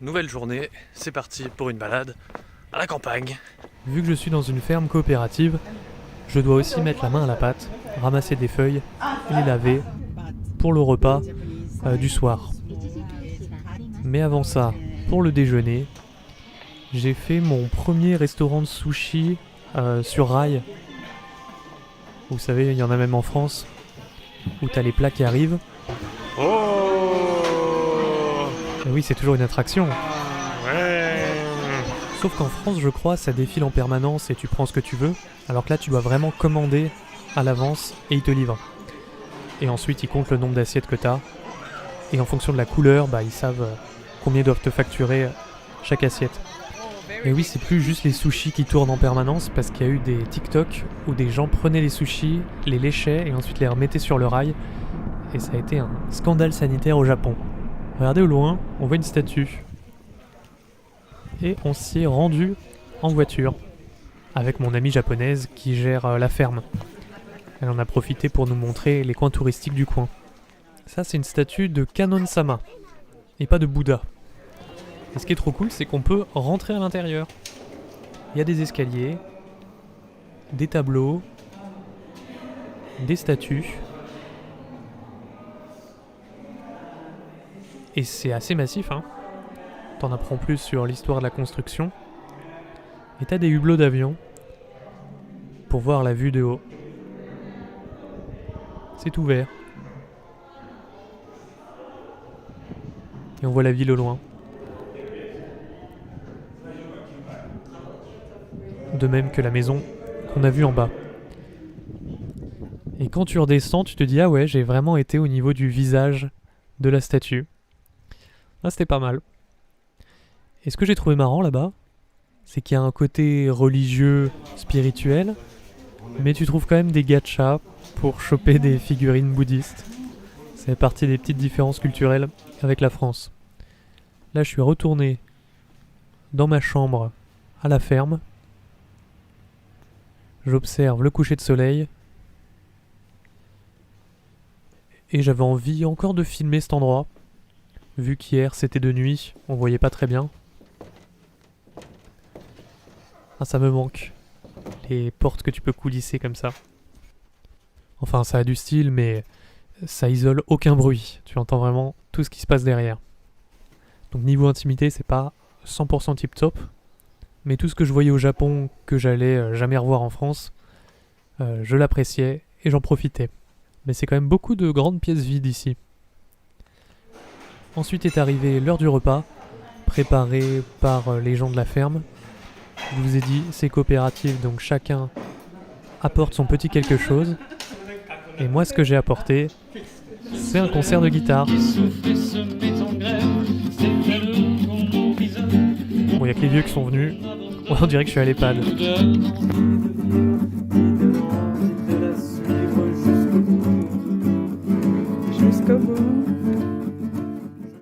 nouvelle journée, c'est parti pour une balade à la campagne. Vu que je suis dans une ferme coopérative, je dois aussi mettre la main à la pâte, ramasser des feuilles et les laver pour le repas du soir. Mais avant ça, pour le déjeuner, j'ai fait mon premier restaurant de sushi sur rail. Vous savez, il y en a même en France, où t'as les plats qui arrivent. Oh Et oui, c'est toujours une attraction. ouais. Sauf qu'en France, je crois, ça défile en permanence et tu prends ce que tu veux, alors que là, tu dois vraiment commander à l'avance et ils te livrent. Et ensuite, ils comptent le nombre d'assiettes que t'as. Et en fonction de la couleur, ils savent combien ils doivent te facturer chaque assiette. Et oui, c'est plus juste les sushis qui tournent en permanence, parce qu'il y a eu des TikTok où des gens prenaient les sushis, les léchaient et ensuite les remettaient sur le rail. Et ça a été un scandale sanitaire au Japon. Regardez au loin, on voit une statue. Et on s'y est rendu en voiture, avec mon amie japonaise qui gère la ferme. Elle en a profité pour nous montrer les coins touristiques du coin. Ça, c'est une statue de Kannon-sama, et pas de Bouddha. Et ce qui est trop cool, c'est qu'on peut rentrer à l'intérieur. Il y a des escaliers, des tableaux, des statues. Et c'est assez massif, hein. T'en apprends plus sur l'histoire de la construction. Et t'as des hublots d'avion pour voir la vue de haut. C'est ouvert. Et on voit la ville au loin. De même que la maison qu'on a vue en bas. Et quand tu redescends, tu te dis ah ouais, j'ai vraiment été au niveau du visage de la statue. Ah, c'était pas mal. Et ce que j'ai trouvé marrant là-bas, c'est qu'il y a un côté religieux, spirituel, mais tu trouves quand même des gachas pour choper des figurines bouddhistes. C'est partie des petites différences culturelles avec la France. Là, je suis retourné dans ma chambre à la ferme. J'observe le coucher de soleil. Et j'avais envie encore de filmer cet endroit. Vu qu'hier c'était de nuit, on voyait pas très bien. Ah, ça me manque. Les portes que tu peux coulisser comme ça. Enfin, ça a du style, mais ça isole aucun bruit. Tu entends vraiment tout ce qui se passe derrière. Donc niveau intimité, c'est pas 100% tip top. Mais tout ce que je voyais au Japon, que j'allais jamais revoir en France, je l'appréciais et j'en profitais. Mais c'est quand même beaucoup de grandes pièces vides ici. Ensuite est arrivée l'heure du repas, préparé par les gens de la ferme. Je vous ai dit, c'est coopératif, donc chacun apporte son petit quelque chose. Et moi, ce que j'ai apporté, c'est un concert de guitare. Bon, il n'y a que les vieux qui sont venus. On dirait que je suis à l'EHPAD.